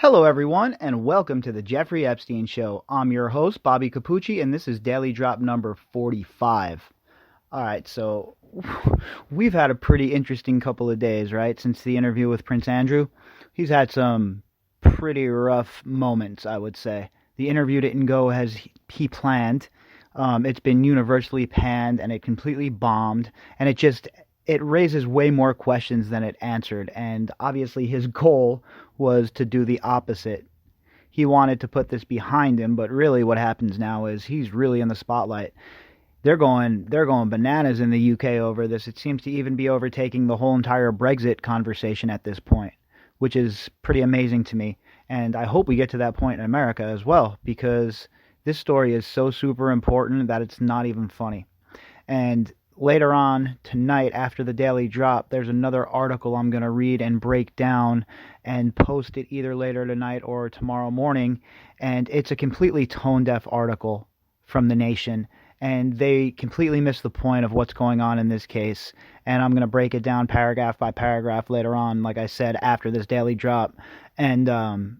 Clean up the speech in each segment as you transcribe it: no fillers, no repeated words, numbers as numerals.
Hello, everyone, and welcome to the Jeffrey Epstein Show. I'm your host, Bobbycapucci, and this is Daily Drop number 45. All right, so we've had a pretty interesting couple of days, right, since the interview with Prince Andrew. He's had some pretty rough moments, I would say. The interview didn't go as he planned. It's been universally panned, and it completely bombed, and it raises way more questions than it answered, and obviously his goal was to do the opposite. He wanted to put this behind him, but really what happens now is he's really in the spotlight. They're going bananas in the UK over this. It seems to even be overtaking the whole entire Brexit conversation at this point, which is pretty amazing to me. And I hope we get to that point in America as well, because this story is so super important that it's not even funny. And later on tonight, after the Daily Drop, there's another article I'm going to read and break down and post it either later tonight or tomorrow morning. And it's a completely tone-deaf article from The Nation. And they completely miss the point of what's going on in this case. And I'm going to break it down paragraph by paragraph later on, like I said, after this Daily Drop. And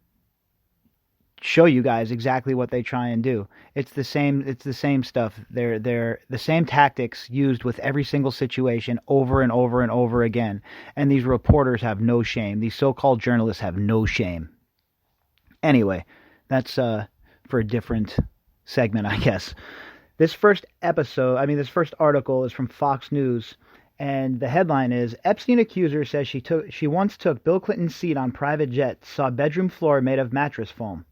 show you guys exactly what they try and do. It's the same stuff. They're the same tactics used with every single situation over and over and over again. And these reporters have no shame. These so-called journalists have no shame. Anyway, that's for a different segment, I guess. This first article is from Fox News, and the headline is, Epstein accuser says she once took Bill Clinton's seat on private jet, saw bedroom floor made of mattress foam.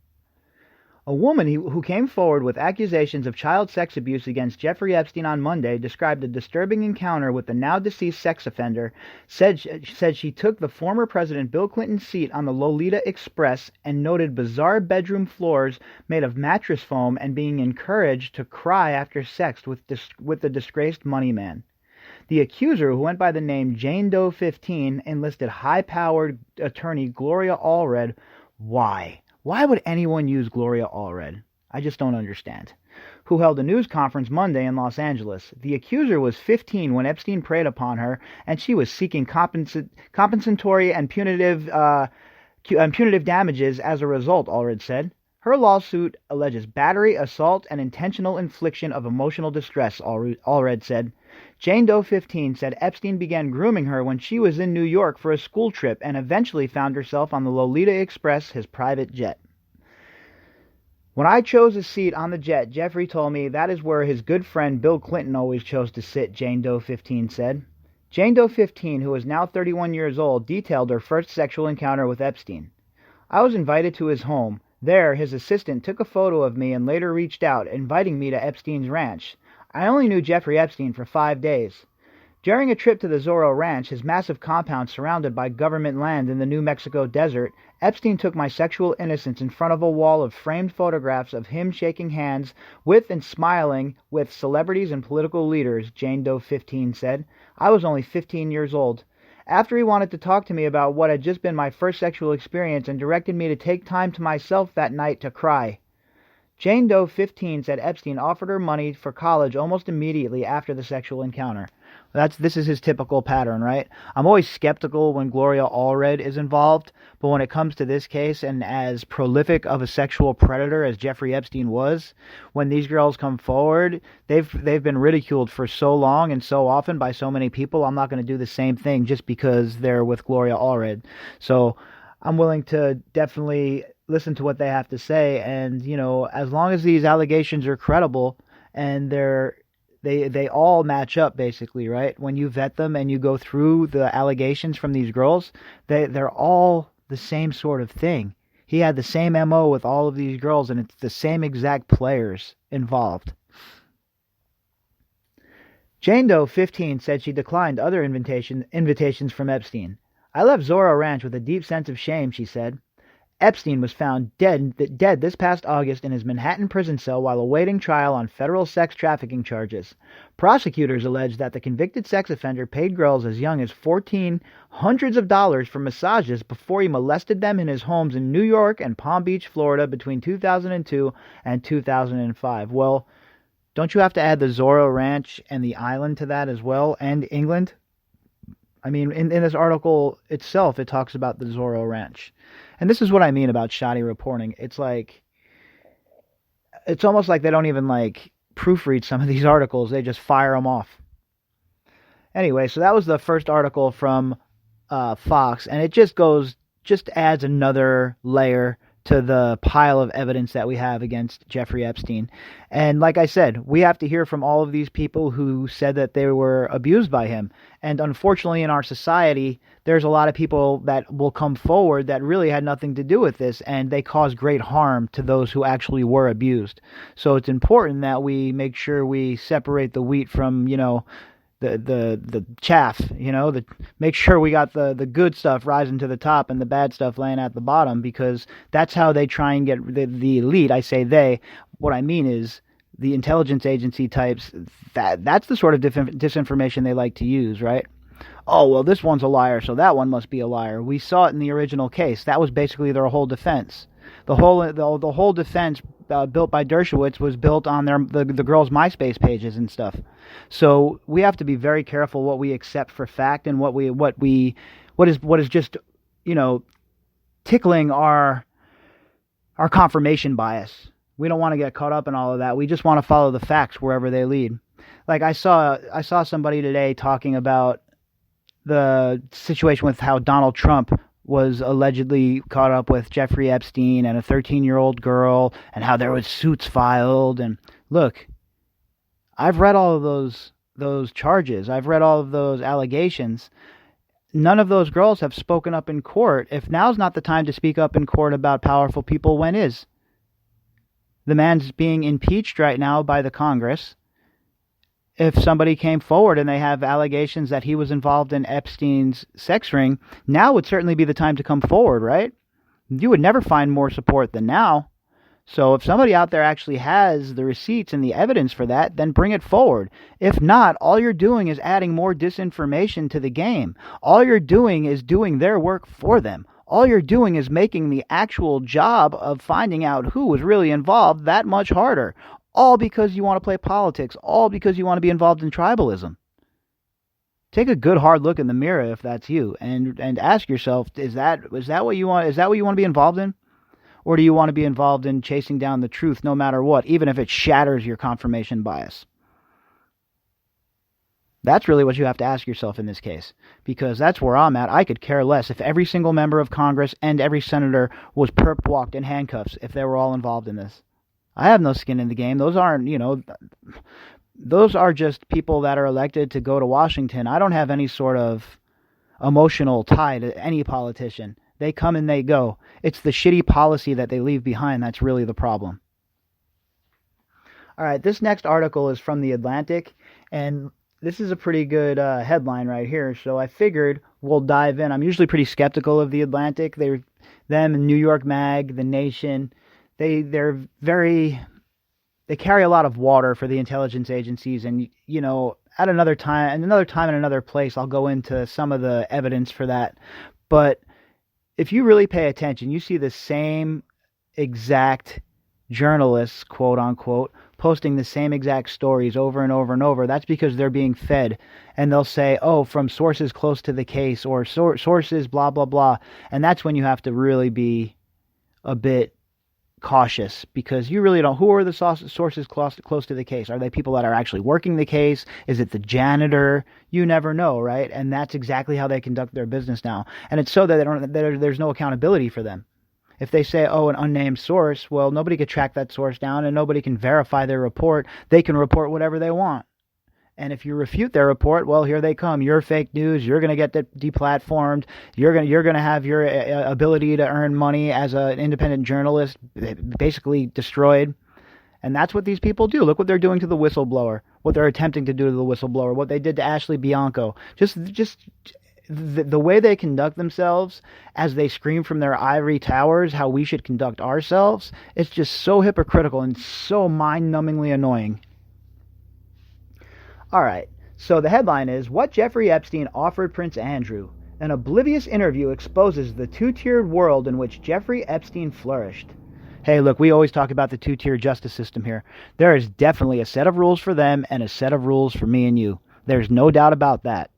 A woman who came forward with accusations of child sex abuse against Jeffrey Epstein on Monday described a disturbing encounter with the now-deceased sex offender, said she took the former President Bill Clinton's seat on the Lolita Express, and noted bizarre bedroom floors made of mattress foam and being encouraged to cry after sex with the disgraced money man. The accuser, who went by the name Jane Doe 15, enlisted high-powered attorney Gloria Allred. Why? Why would anyone use Gloria Allred? I just don't understand. Who held a news conference Monday in Los Angeles. The accuser was 15 when Epstein preyed upon her, and she was seeking compensatory and punitive damages as a result, Allred said. Her lawsuit alleges battery, assault, and intentional infliction of emotional distress, Allred said. Jane Doe 15 said Epstein began grooming her when she was in New York for a school trip and eventually found herself on the Lolita Express, his private jet. When I chose a seat on the jet, Jeffrey told me that is where his good friend Bill Clinton always chose to sit, Jane Doe 15 said. Jane Doe 15, who is now 31 years old, detailed her first sexual encounter with Epstein. I was invited to his home. There, his assistant took a photo of me and later reached out, inviting me to Epstein's ranch. I only knew Jeffrey Epstein for 5 days. During a trip to the Zorro Ranch, his massive compound surrounded by government land in the New Mexico desert, Epstein took my sexual innocence in front of a wall of framed photographs of him shaking hands with and smiling with celebrities and political leaders, Jane Doe 15 said. I was only 15 years old. After he wanted to talk to me about what had just been my first sexual experience and directed me to take time to myself that night to cry. Jane Doe 15 said Epstein offered her money for college almost immediately after the sexual encounter. This is his typical pattern, right? I'm always skeptical when Gloria Allred is involved, but when it comes to this case, and as prolific of a sexual predator as Jeffrey Epstein was, when these girls come forward, they've been ridiculed for so long and so often by so many people. I'm not going to do the same thing just because they're with Gloria Allred. So I'm willing to definitely listen to what they have to say, and as long as these allegations are credible and they all match up, basically, right? When you vet them and you go through the allegations from these girls, they're all the same sort of thing. He had the same MO with all of these girls, and it's the same exact players involved. Jane Doe 15 said she declined other invitations from Epstein. I left Zorro Ranch with a deep sense of shame, she said. Epstein was found dead this past August in his Manhattan prison cell while awaiting trial on federal sex trafficking charges. Prosecutors allege that the convicted sex offender paid girls as young as 14 hundreds of dollars for massages before he molested them in his homes in New York and Palm Beach, Florida between 2002 and 2005. Well, don't you have to add the Zorro Ranch and the island to that as well, and England? I mean, in this article itself, it talks about the Zorro Ranch. And this is what I mean about shoddy reporting. It's almost like they don't even like proofread some of these articles. They just fire them off. Anyway, so that was the first article from Fox, and it just adds another layer to the pile of evidence that we have against Jeffrey Epstein. And like I said, we have to hear from all of these people who said that they were abused by him. And unfortunately, in our society, there's a lot of people that will come forward that really had nothing to do with this, and they cause great harm to those who actually were abused. So it's important that we make sure we separate the wheat from, the chaff, make sure we got the good stuff rising to the top and the bad stuff laying at the bottom, because that's how they try and get the elite. I say they. What I mean is the intelligence agency types. That's the sort of disinformation they like to use, right? Oh, well, this one's a liar, so that one must be a liar. We saw it in the original case. That was basically their whole defense. The whole defense built by Dershowitz was built on the girls' MySpace pages and stuff. So we have to be very careful what we accept for fact and what is just tickling our confirmation bias. We don't want to get caught up in all of that. We just want to follow the facts wherever they lead. Like I saw somebody today talking about the situation with how Donald Trump was allegedly caught up with Jeffrey Epstein and a 13-year-old girl, and how there was suits filed. And look, I've read all of those charges. I've read all of those allegations. None of those girls have spoken up in court. If now's not the time to speak up in court about powerful people, when is? The man's being impeached right now by the Congress. If somebody came forward and they have allegations that he was involved in Epstein's sex ring, now would certainly be the time to come forward, right? You would never find more support than now. So if somebody out there actually has the receipts and the evidence for that, then bring it forward. If not, all you're doing is adding more disinformation to the game. All you're doing is doing their work for them. All you're doing is making the actual job of finding out who was really involved that much harder. All because you want to play politics. All because you want to be involved in tribalism. Take a good hard look in the mirror if that's you, and ask yourself: is that what you want? Is that what you want to be involved in, or do you want to be involved in chasing down the truth, no matter what, even if it shatters your confirmation bias? That's really what you have to ask yourself in this case, because that's where I'm at. I could care less if every single member of Congress and every senator was perp walked in handcuffs if they were all involved in this. I have no skin in the game. Those aren't, those are just people that are elected to go to Washington. I don't have any sort of emotional tie to any politician. They come and they go. It's the shitty policy that they leave behind that's really the problem. All right, this next article is from The Atlantic, and this is a pretty good headline right here, so I figured we'll dive in. I'm usually pretty skeptical of The Atlantic. Them, New York Mag, The Nation, they carry a lot of water for the intelligence agencies, and at another time and another place I'll go into some of the evidence for that. But if you really pay attention, you see the same exact journalists, quote unquote, posting the same exact stories over and over and over. That's because they're being fed, and they'll say, oh, from sources close to the case, or sources blah blah blah. And that's when you have to really be a bit cautious, because you really don't. Who are the sources close to the case? Are they people that are actually working the case? Is it the janitor? You never know, right? And that's exactly how they conduct their business now. And it's so that there's no accountability for them. If they say, oh, an unnamed source, well, nobody can track that source down, and nobody can verify their report. They can report whatever they want. And if you refute their report, well, here they come. You're fake news. You're going to get deplatformed. You're going to have your ability to earn money as an independent journalist basically destroyed. And that's what these people do. Look what they're doing to the whistleblower. What they're attempting to do to the whistleblower. What they did to Ashley Bianco. Just the way they conduct themselves as they scream from their ivory towers how we should conduct ourselves. It's just so hypocritical and so mind-numbingly annoying. All right, so the headline is, What Jeffrey Epstein Offered Prince Andrew. An oblivious interview exposes the two-tiered world in which Jeffrey Epstein flourished. Hey, look, we always talk about the two-tier justice system here. There is definitely a set of rules for them and a set of rules for me and you. There's no doubt about that.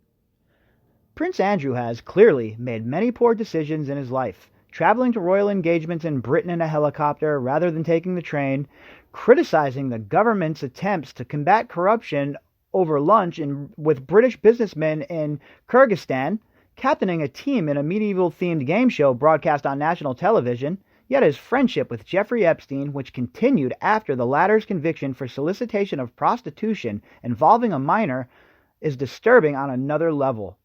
Prince Andrew has, clearly, made many poor decisions in his life, traveling to royal engagements in Britain in a helicopter rather than taking the train, criticizing the government's attempts to combat corruption over lunch with British businessmen in Kyrgyzstan, captaining a team in a medieval-themed game show broadcast on national television, yet his friendship with Jeffrey Epstein, which continued after the latter's conviction for solicitation of prostitution involving a minor, is disturbing on another level.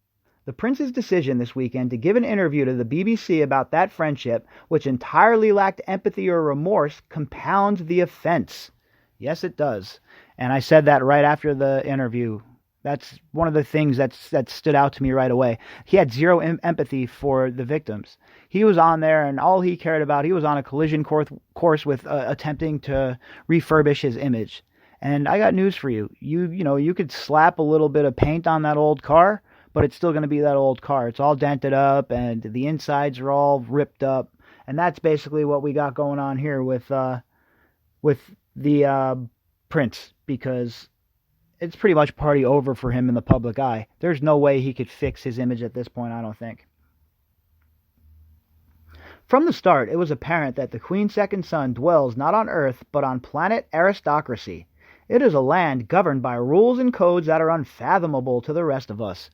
The prince's decision this weekend to give an interview to the BBC about that friendship, which entirely lacked empathy or remorse, compounds the offense. Yes, it does. And I said that right after the interview. That's one of the things that stood out to me right away. He had zero empathy for the victims. He was on there, and all he cared about, he was on a collision course with attempting to refurbish his image. And I got news for you. You could slap a little bit of paint on that old car, but it's still going to be that old car. It's all dented up, and the insides are all ripped up. And that's basically what we got going on here with the prince, because it's pretty much party over for him in the public eye. There's no way he could fix his image at this point, I don't think. From the start, it was apparent that the Queen's second son dwells not on Earth, but on planet aristocracy. It is a land governed by rules and codes that are unfathomable to the rest of us.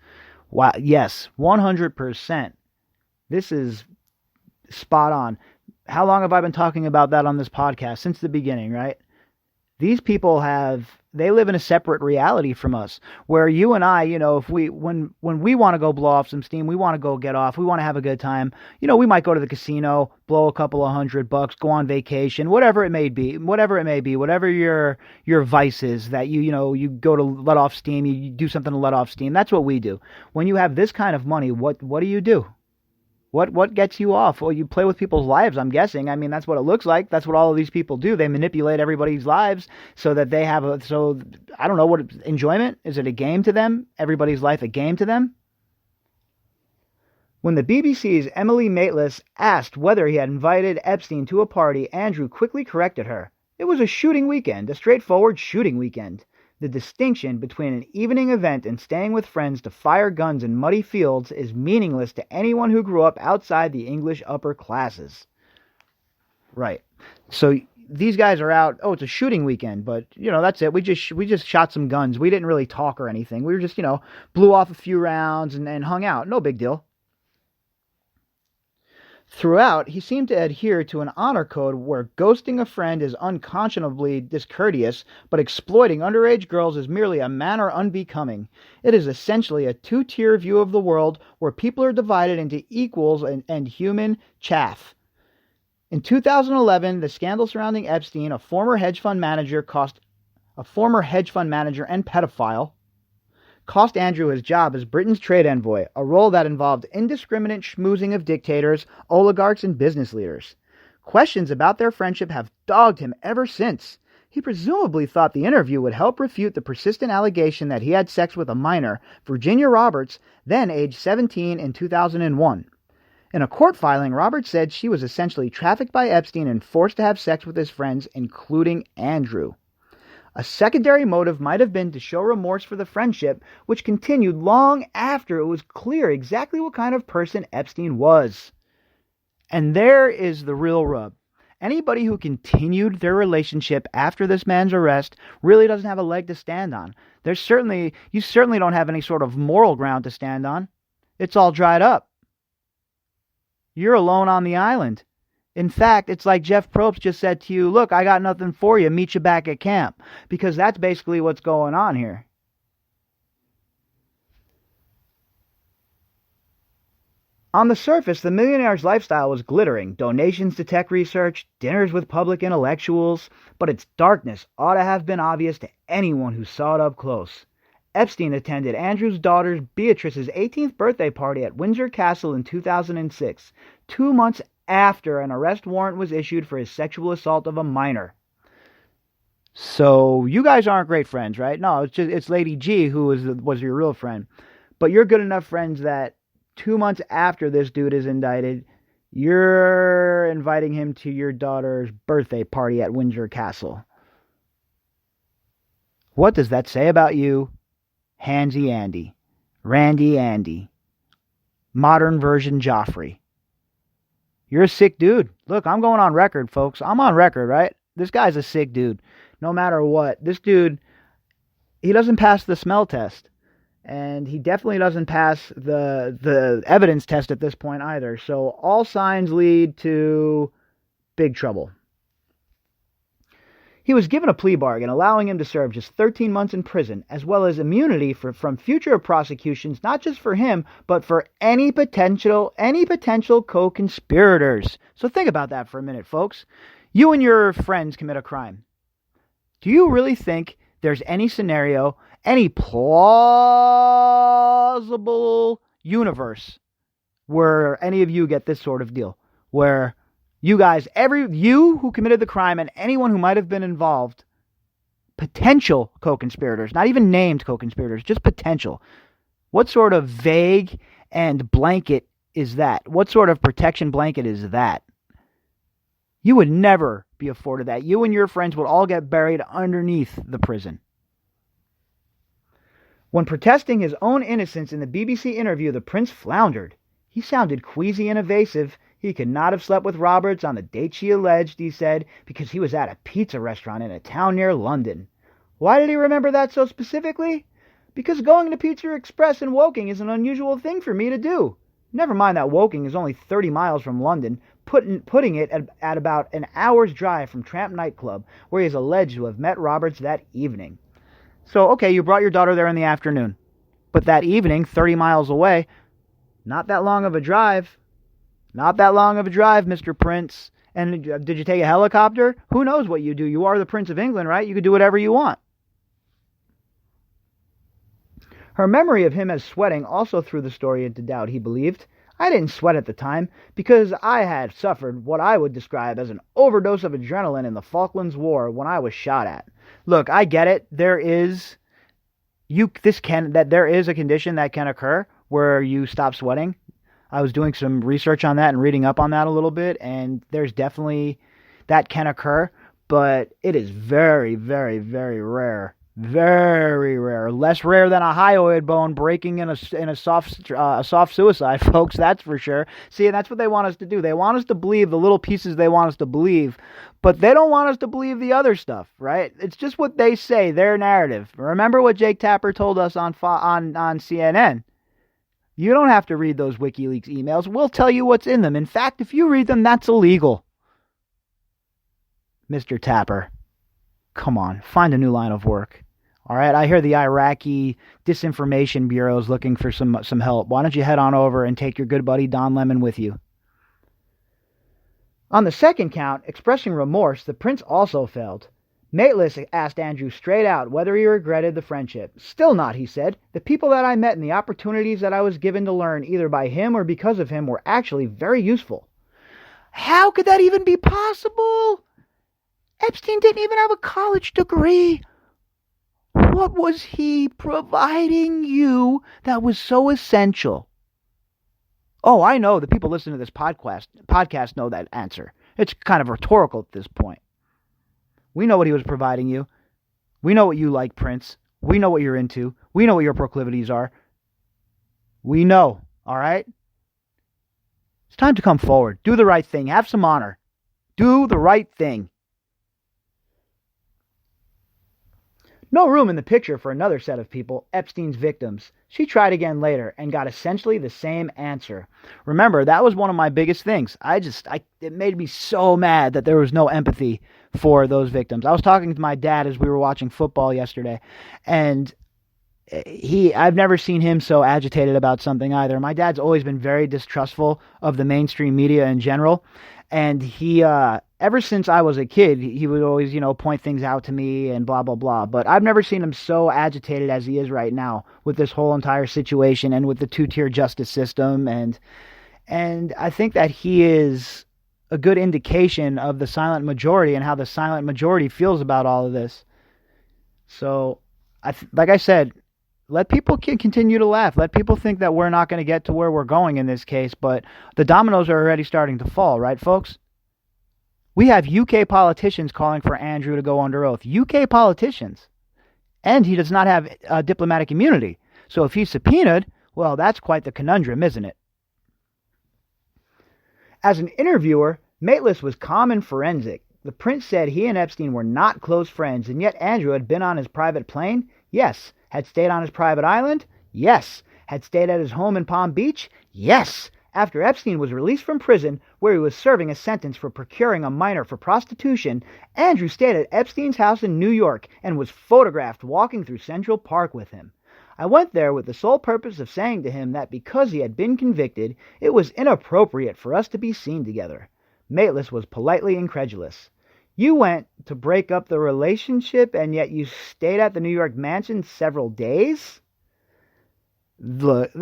Wow, yes, 100%. This is spot on. How long have I been talking about that on this podcast? Since the beginning, right? These people they live in a separate reality from us, where you and I, if when we want to go blow off some steam, we want to go get off, we want to have a good time, we might go to the casino, blow a couple of $100, go on vacation, whatever it may be, whatever your vice is that you go to let off steam, you do something to let off steam. That's what we do. When you have this kind of money, what do you do? What gets you off? Well, you play with people's lives, I'm guessing. I mean, that's what it looks like. That's what all of these people do. They manipulate everybody's lives so that they have I don't know, what enjoyment? Is it a game to them? Everybody's life a game to them? When the BBC's Emily Maitlis asked whether he had invited Epstein to a party, Andrew quickly corrected her. It was a shooting weekend, a straightforward shooting weekend. The distinction between an evening event and staying with friends to fire guns in muddy fields is meaningless to anyone who grew up outside the English upper classes. Right. So these guys are out. Oh, it's a shooting weekend, but that's it. We just shot some guns. We didn't really talk or anything. We were just blew off a few rounds and hung out. No big deal. Throughout, he seemed to adhere to an honor code where ghosting a friend is unconscionably discourteous, but exploiting underage girls is merely a manner unbecoming. It is essentially a two-tier view of the world where people are divided into equals and human chaff. In 2011, the scandal surrounding Epstein, a former hedge fund manager and pedophile, cost Andrew his job as Britain's trade envoy, a role that involved indiscriminate schmoozing of dictators, oligarchs, and business leaders. Questions about their friendship have dogged him ever since. He presumably thought the interview would help refute the persistent allegation that he had sex with a minor, Virginia Roberts, then aged 17, in 2001. In a court filing, Roberts said she was essentially trafficked by Epstein and forced to have sex with his friends, including Andrew. A secondary motive might have been to show remorse for the friendship, which continued long after it was clear exactly what kind of person Epstein was. And there is the real rub. Anybody who continued their relationship after this man's arrest really doesn't have a leg to stand on. You certainly don't have any sort of moral ground to stand on. It's all dried up. You're alone on the island. In fact, it's like Jeff Probst just said to you, look, I got nothing for you, meet you back at camp. Because that's basically what's going on here. On the surface, the millionaire's lifestyle was glittering. Donations to tech research, dinners with public intellectuals. But its darkness ought to have been obvious to anyone who saw it up close. Epstein attended Andrew's daughter Beatrice's 18th birthday party at Windsor Castle in 2006, 2 months after an arrest warrant was issued for his sexual assault of a minor. So you guys aren't great friends, right? No, it's Lady G who was your real friend. But you're good enough friends that 2 months after this dude is indicted, you're inviting him to your daughter's birthday party at Windsor Castle. What does that say about you, Hansy Andy, Randy Andy, modern version Joffrey. You're a sick dude. Look, I'm going on record, folks. I'm on record, right? This guy's a sick dude. No matter what. This dude, he doesn't pass the smell test. And he definitely doesn't pass the evidence test at this point either. So all signs lead to big trouble. He was given a plea bargain allowing him to serve just 13 months in prison, as well as immunity from future prosecutions, not just for him, but for any potential co-conspirators. So think about that for a minute, folks. You and your friends commit a crime. Do you really think there's any scenario, any plausible universe where any of you get this sort of deal? Where you guys, you who committed the crime and anyone who might have been involved, potential co-conspirators, not even named co-conspirators, just potential. What sort of vague and blanket is that? What sort of protection blanket is that? You would never be afforded that. You and your friends would all get buried underneath the prison. When protesting his own innocence in the BBC interview, the prince floundered. He sounded queasy and evasive. He could not have slept with Roberts on the date she alleged, he said, because he was at a pizza restaurant in a town near London. Why did he remember that so specifically? Because going to Pizza Express in Woking is an unusual thing for me to do. Never mind that Woking is only 30 miles from London, putting it at about an hour's drive from Tramp nightclub, where he is alleged to have met Roberts that evening. So, okay, you brought your daughter there in the afternoon. But that evening, 30 miles away, not that long of a drive. Not that long of a drive, Mr. Prince. And did you take a helicopter? Who knows what you do? You are the Prince of England, right? You could do whatever you want. Her memory of him as sweating also threw the story into doubt, he believed. I didn't sweat at the time because I had suffered what I would describe as an overdose of adrenaline in the Falklands War when I was shot at. Look, I get it. There is a condition that can occur where you stop sweating. I was doing some research on that and reading up on that a little bit, and there's definitely that can occur, but it is very, very, very rare. Very rare. Less rare than a hyoid bone breaking in a soft suicide, folks, that's for sure. See, and that's what they want us to do. They want us to believe the little pieces they want us to believe, but they don't want us to believe the other stuff, right? It's just what they say, their narrative. Remember what Jake Tapper told us on CNN? You don't have to read those WikiLeaks emails. We'll tell you what's in them. In fact, if you read them, that's illegal. Mr. Tapper, come on, find a new line of work. All right, I hear the Iraqi disinformation bureau is looking for some help. Why don't you head on over and take your good buddy Don Lemon with you? On the second count, expressing remorse, the prince also failed. Mateless asked Andrew straight out whether he regretted the friendship. Still not, he said. The people that I met and the opportunities that I was given to learn either by him or because of him were actually very useful. How could that even be possible? Epstein didn't even have a college degree. What was he providing you that was so essential? Oh, I know. The people listening to this podcast know that answer. It's kind of rhetorical at this point. We know what he was providing you. We know what you like, Prince. We know what you're into. We know what your proclivities are. We know, all right? It's time to come forward. Do the right thing. Have some honor. Do the right thing. No room in the picture for another set of people, Epstein's victims. She tried again later and got essentially the same answer. Remember, that was one of my biggest things. It made me so mad that there was no empathy for those victims. I was talking to my dad as we were watching football yesterday, and I've never seen him so agitated about something either. My dad's always been very distrustful of the mainstream media in general, and he ever since I was a kid, he would always, point things out to me and blah, blah, blah. But I've never seen him so agitated as he is right now with this whole entire situation and with the two-tier justice system. And I think that he is a good indication of the silent majority and how the silent majority feels about all of this. So, like I said, let people continue to laugh. Let people think that we're not going to get to where we're going in this case. But the dominoes are already starting to fall, right, folks? We have UK politicians calling for Andrew to go under oath. UK politicians. And he does not have diplomatic immunity. So if he's subpoenaed, well, that's quite the conundrum, isn't it? As an interviewer, Maitlis was calm and forensic. The prince said he and Epstein were not close friends, and yet Andrew had been on his private plane? Yes. Had stayed on his private island? Yes. Had stayed at his home in Palm Beach? Yes. After Epstein was released from prison, where he was serving a sentence for procuring a minor for prostitution, Andrew stayed at Epstein's house in New York and was photographed walking through Central Park with him. I went there with the sole purpose of saying to him that because he had been convicted, it was inappropriate for us to be seen together. Maitlis was politely incredulous. You went to break up the relationship, and yet you stayed at the New York mansion several days? Look,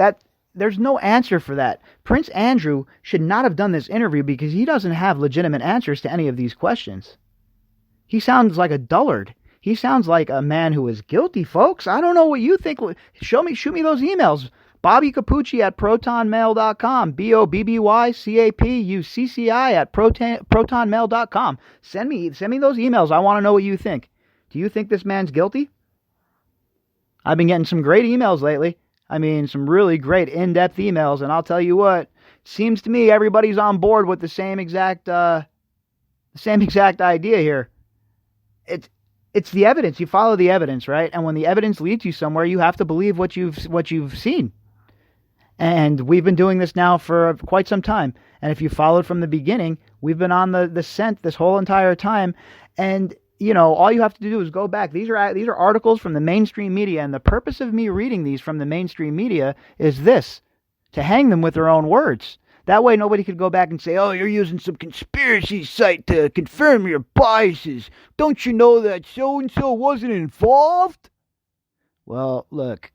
there's no answer for that. Prince Andrew should not have done this interview because he doesn't have legitimate answers to any of these questions. He sounds like a dullard. He sounds like a man who is guilty, folks. I don't know what you think. Shoot me those emails. Bobbycapucci at protonmail.com. BOBBYCAPUCCI at protonmail.com. Send me those emails. I want to know what you think. Do you think this man's guilty? I've been getting some great emails lately. I mean, some really great in-depth emails, and I'll tell you what, it seems to me everybody's on board with the same exact idea here. It's the evidence. You follow the evidence, right? And when the evidence leads you somewhere, you have to believe what you've seen. And we've been doing this now for quite some time. And if you followed from the beginning, we've been on the scent this whole entire time. And, all you have to do is go back. These are articles from the mainstream media. And the purpose of me reading these from the mainstream media is this, to hang them with their own words. That way nobody could go back and say, oh, you're using some conspiracy site to confirm your biases. Don't you know that so-and-so wasn't involved? Well, look.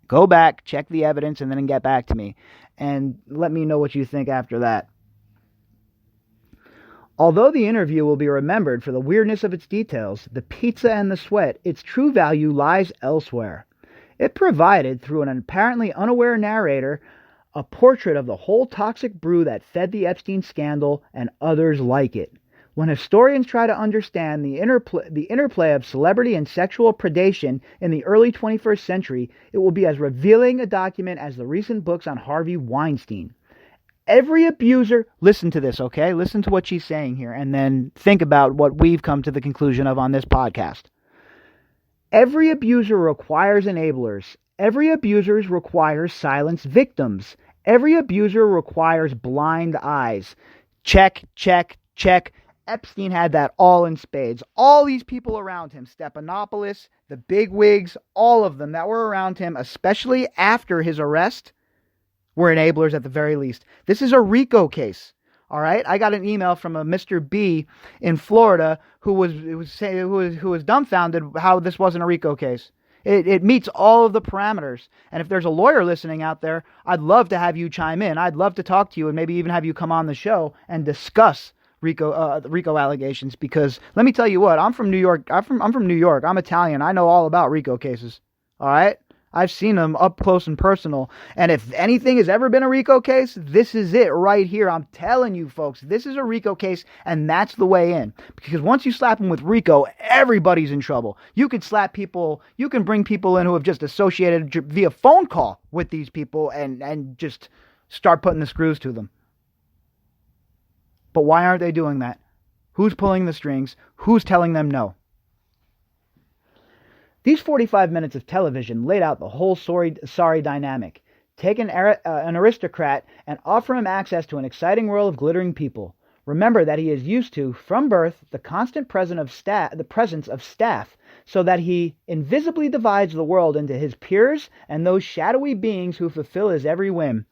Go back, check the evidence, and then get back to me. And let me know what you think after that. Although the interview will be remembered for the weirdness of its details, the pizza and the sweat, its true value lies elsewhere. It provided, through an apparently unaware narrator, a portrait of the whole toxic brew that fed the Epstein scandal and others like it. When historians try to understand the interplay of celebrity and sexual predation in the early 21st century, it will be as revealing a document as the recent books on Harvey Weinstein. Every abuser, listen to this, okay? Listen to what she's saying here, and then think about what we've come to the conclusion of on this podcast. Every abuser requires enablers. Every abuser requires silenced victims. Every abuser requires blind eyes. Check, check, check. Epstein had that all in spades. All these people around him, Stephanopoulos, the bigwigs, all of them that were around him, especially after his arrest, were enablers at the very least. This is a RICO case. All right, I got an email from a Mr. B in Florida who was dumbfounded how this wasn't a RICO case. It meets all of the parameters. And if there's a lawyer listening out there, I'd love to have you chime in. I'd love to talk to you and maybe even have you come on the show and discuss RICO allegations, because let me tell you what, I'm from New York. I'm from New York. I'm Italian. I know all about RICO cases. All right, I've seen them up close and personal. And if anything has ever been a RICO case, this is it right here. I'm telling you, folks, this is a RICO case, and that's the way in. Because once you slap them with RICO, everybody's in trouble. You can slap people. You can bring people in who have just associated via phone call with these people and just start putting the screws to them. But why aren't they doing that? Who's pulling the strings? Who's telling them no? These 45 minutes of television laid out the whole sorry dynamic. Take an aristocrat and offer him access to an exciting world of glittering people. Remember that he is used to, from birth, the constant presence of staff, so that he invisibly divides the world into his peers and those shadowy beings who fulfill his every whim.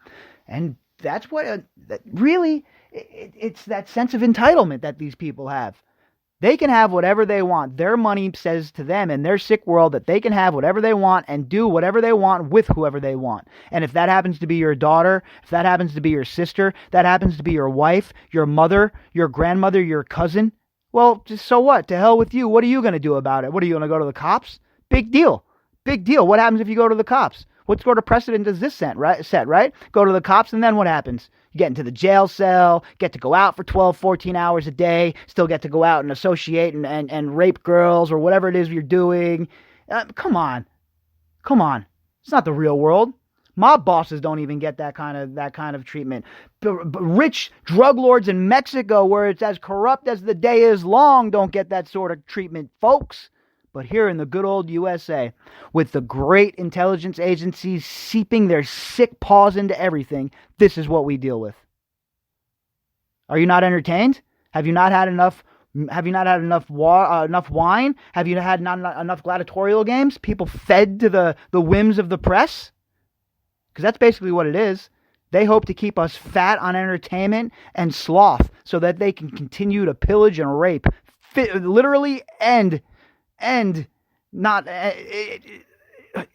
And that's what really... It's that sense of entitlement that these people have. They can have whatever they want. Their money says to them in their sick world that they can have whatever they want and do whatever they want with whoever they want. And if that happens to be your daughter, if that happens to be your sister, that happens to be your wife, your mother, your grandmother, your cousin, well, just so what? To hell with you. What are you going to do about it? What are you going to go to the cops? Big deal. Big deal. What happens if you go to the cops? What sort of precedent does this set, right? Go to the cops, and then what happens? You get into the jail cell, get to go out for 12, 14 hours a day, still get to go out and associate and rape girls or whatever it is you're doing. Come on. It's not the real world. Mob bosses don't even get that kind of treatment. Rich drug lords in Mexico, where it's as corrupt as the day is long, don't get that sort of treatment, folks. But here in the good old USA, with the great intelligence agencies seeping their sick paws into everything, this is what we deal with. Are you not entertained? Have you not had enough? Have you not had enough wine? Have you had not enough gladiatorial games? People fed to the whims of the press? Because that's basically what it is. They hope to keep us fat on entertainment and sloth so that they can continue to pillage and rape. Literally and not...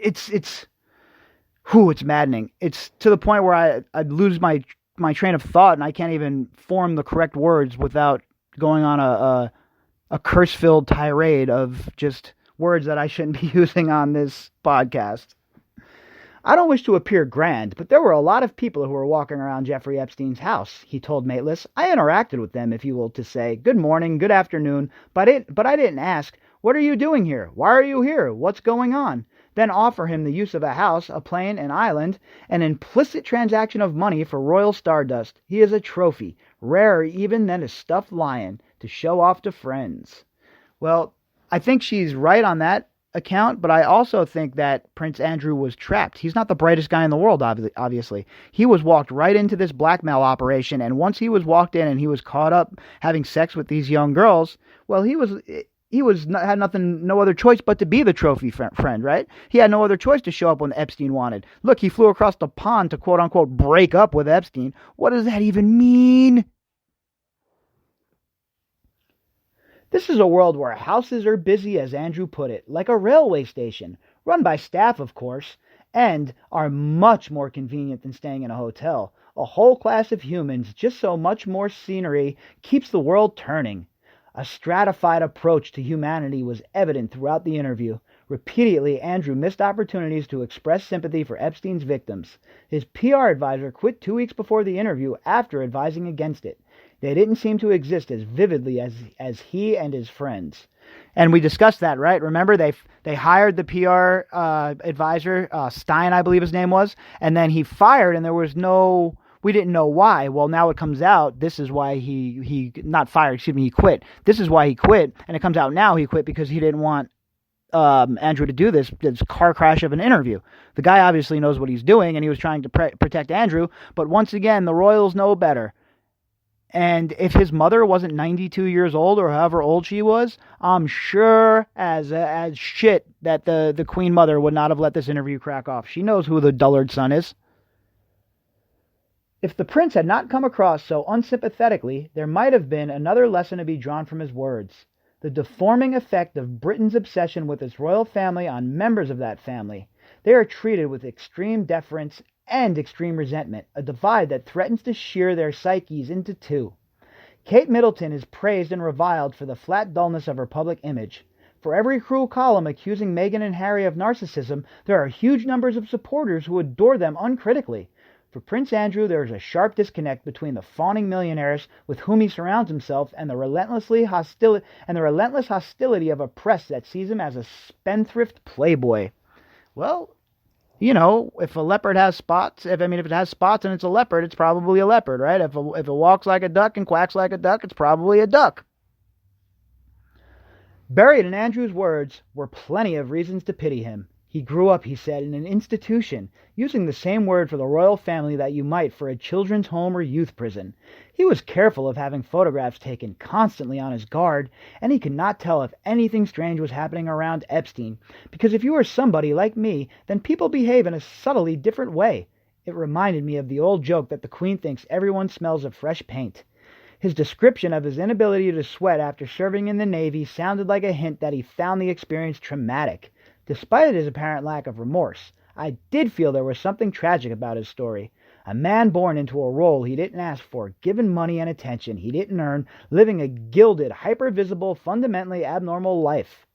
It's maddening. It's to the point where I lose my train of thought and I can't even form the correct words without going on a curse-filled tirade of just words that I shouldn't be using on this podcast. I don't wish to appear grand, but there were a lot of people who were walking around Jeffrey Epstein's house, he told Mateless. I interacted with them, if you will, to say, good morning, good afternoon, but I didn't ask, what are you doing here? Why are you here? What's going on? Then offer him the use of a house, a plane, an island, an implicit transaction of money for royal stardust. He is a trophy, rarer even than a stuffed lion, to show off to friends. Well, I think she's right on that account, but I also think that Prince Andrew was trapped. He's not the brightest guy in the world, obviously. He was walked right into this blackmail operation, and once he was walked in and he was caught up having sex with these young girls, well, had no other choice but to be the trophy friend, right? He had no other choice to show up when Epstein wanted. Look, he flew across the pond to quote unquote break up with Epstein. What does that even mean? This is a world where houses are busy, as Andrew put it, like a railway station, run by staff, of course, and are much more convenient than staying in a hotel. A whole class of humans, just so much more scenery, keeps the world turning. A stratified approach to humanity was evident throughout the interview. Repeatedly, Andrew missed opportunities to express sympathy for Epstein's victims. His PR advisor quit 2 weeks before the interview after advising against it. They didn't seem to exist as vividly as he and his friends. And we discussed that, right? Remember, they hired the PR advisor, Stein, I believe his name was, and then he fired, and we didn't know why. Well, now it comes out, this is why he quit. This is why he quit, and it comes out now he quit because he didn't want Andrew to do this car crash of an interview. The guy obviously knows what he's doing, and he was trying to protect Andrew, but once again, the royals know better. And if his mother wasn't 92 years old or however old she was, I'm sure as shit that the Queen Mother would not have let this interview crack off. She knows who the dullard son is. If the prince had not come across so unsympathetically, there might have been another lesson to be drawn from his words. The deforming effect of Britain's obsession with its royal family on members of that family. They are treated with extreme deference and extreme resentment, a divide that threatens to shear their psyches into two. Kate Middleton is praised and reviled for the flat dullness of her public image. For every cruel column accusing Meghan and Harry of narcissism, there are huge numbers of supporters who adore them uncritically. For Prince Andrew, there is a sharp disconnect between the fawning millionaires with whom he surrounds himself and the relentless hostility of a press that sees him as a spendthrift playboy. Well, you know, if a leopard has spots, if it has spots and it's a leopard, it's probably a leopard, right? If it walks like a duck and quacks like a duck, it's probably a duck. Buried in Andrew's words were plenty of reasons to pity him. He grew up, he said, in an institution, using the same word for the royal family that you might for a children's home or youth prison. He was careful of having photographs taken, constantly on his guard, and he could not tell if anything strange was happening around Epstein, because if you are somebody like me, then people behave in a subtly different way. It reminded me of the old joke that the Queen thinks everyone smells of fresh paint. His description of his inability to sweat after serving in the Navy sounded like a hint that he found the experience traumatic. Despite his apparent lack of remorse, I did feel there was something tragic about his story. A man born into a role he didn't ask for, given money and attention he didn't earn, living a gilded, hyper-visible, fundamentally abnormal life.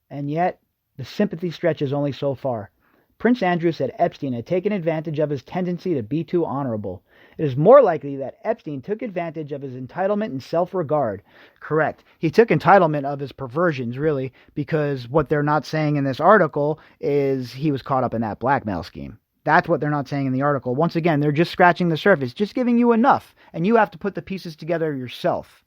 And yet, the sympathy stretches only so far. Prince Andrew said Epstein had taken advantage of his tendency to be too honorable. It is more likely that Epstein took advantage of his entitlement and self-regard. Correct. He took entitlement of his perversions, really, because what they're not saying in this article is he was caught up in that blackmail scheme. That's what they're not saying in the article. Once again, they're just scratching the surface, just giving you enough, and you have to put the pieces together yourself.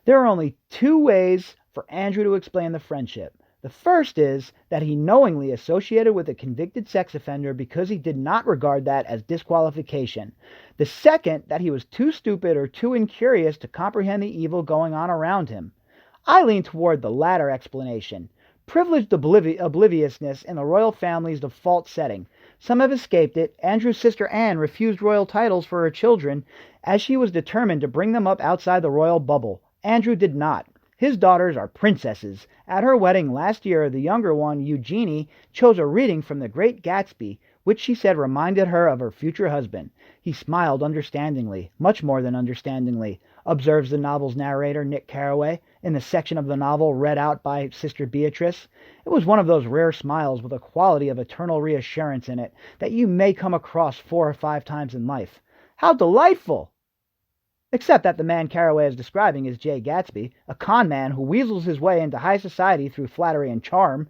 There are only two ways for Andrew to explain the friendship. The first is that he knowingly associated with a convicted sex offender because he did not regard that as disqualification. The second, that he was too stupid or too incurious to comprehend the evil going on around him. I lean toward the latter explanation. Privileged obliviousness in the royal family's default setting. Some have escaped it. Andrew's sister Anne refused royal titles for her children as she was determined to bring them up outside the royal bubble. Andrew did not. His daughters are princesses. At her wedding last year, the younger one, Eugenie, chose a reading from The Great Gatsby, which she said reminded her of her future husband. He smiled understandingly, much more than understandingly, observes the novel's narrator, Nick Carraway, in the section of the novel read out by Sister Beatrice. It was one of those rare smiles with a quality of eternal reassurance in it that you may come across 4 or 5 times in life. How delightful! Except that the man Carraway is describing is Jay Gatsby, a con man who weasels his way into high society through flattery and charm.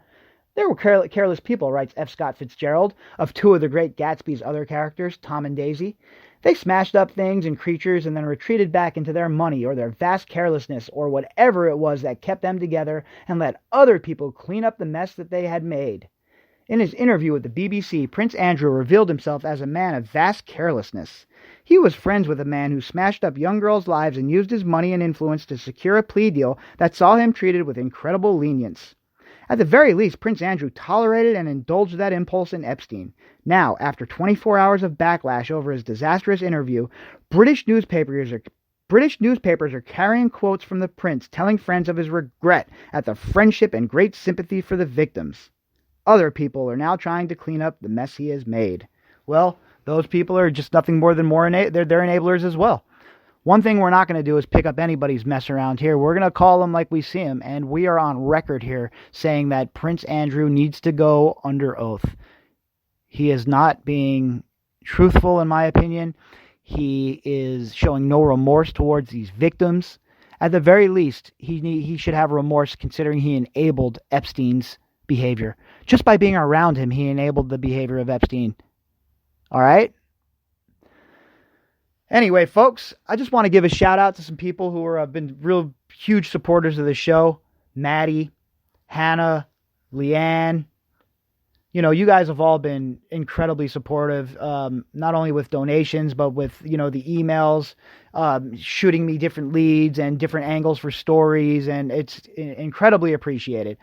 There were careless people, writes F. Scott Fitzgerald, of 2 of the Great Gatsby's other characters, Tom and Daisy. They smashed up things and creatures and then retreated back into their money or their vast carelessness or whatever it was that kept them together and let other people clean up the mess that they had made. In his interview with the BBC, Prince Andrew revealed himself as a man of vast carelessness. He was friends with a man who smashed up young girls' lives and used his money and influence to secure a plea deal that saw him treated with incredible lenience. At the very least, Prince Andrew tolerated and indulged that impulse in Epstein. Now, after 24 hours of backlash over his disastrous interview, British newspapers are carrying quotes from the prince telling friends of his regret at the friendship and great sympathy for the victims. Other people are now trying to clean up the mess he has made. Well, those people are just nothing more than they're enablers as well. One thing we're not going to do is pick up anybody's mess around here. We're going to call them like we see them, and we are on record here saying that Prince Andrew needs to go under oath. He is not being truthful, in my opinion. He is showing no remorse towards these victims. At the very least, he should have remorse considering he enabled Epstein's behavior. Just by being around him, he enabled the behavior of Epstein. All right? Anyway, folks, I just want to give a shout out to some people who have been real huge supporters of the show. Maddie, Hannah, Leanne. You know, you guys have all been incredibly supportive, not only with donations, but with, the emails, shooting me different leads and different angles for stories, and it's incredibly appreciated.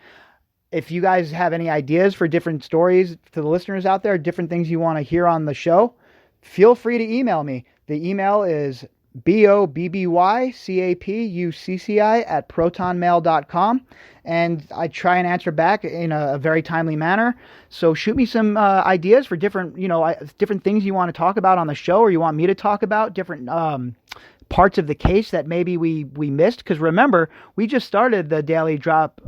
If you guys have any ideas for different stories to the listeners out there, different things you want to hear on the show, feel free to email me. The email is bobbycapucci@protonmail.com, and I try and answer back in a very timely manner. So shoot me some ideas for different things you want to talk about on the show, or you want me to talk about different parts of the case that maybe we missed. Because remember, we just started the Daily Drop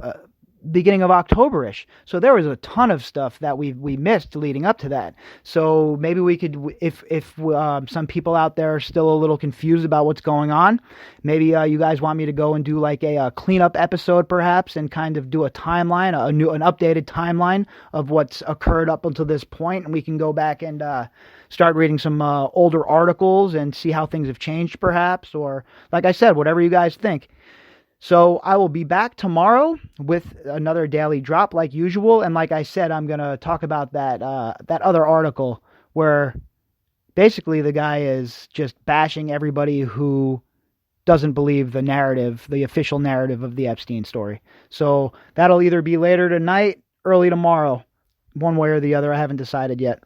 beginning of October-ish. So there was a ton of stuff that we missed leading up to that. So maybe we could, if some people out there are still a little confused about what's going on, maybe you guys want me to go and do like a cleanup episode perhaps, and kind of do a timeline, an updated timeline of what's occurred up until this point, and we can go back and start reading some older articles and see how things have changed perhaps, or like I said, whatever you guys think. So I will be back tomorrow with another Daily Drop like usual. And like I said, I'm going to talk about that other article where basically the guy is just bashing everybody who doesn't believe the narrative, the official narrative of the Epstein story. So that'll either be later tonight, early tomorrow, one way or the other. I haven't decided yet.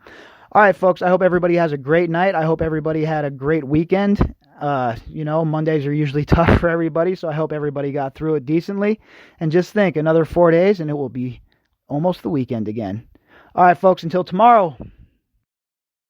All right, folks, I hope everybody has a great night. I hope everybody had a great weekend. Mondays are usually tough for everybody, so I hope everybody got through it decently. And just think, another 4 days and it will be almost the weekend again. All right, folks, until tomorrow.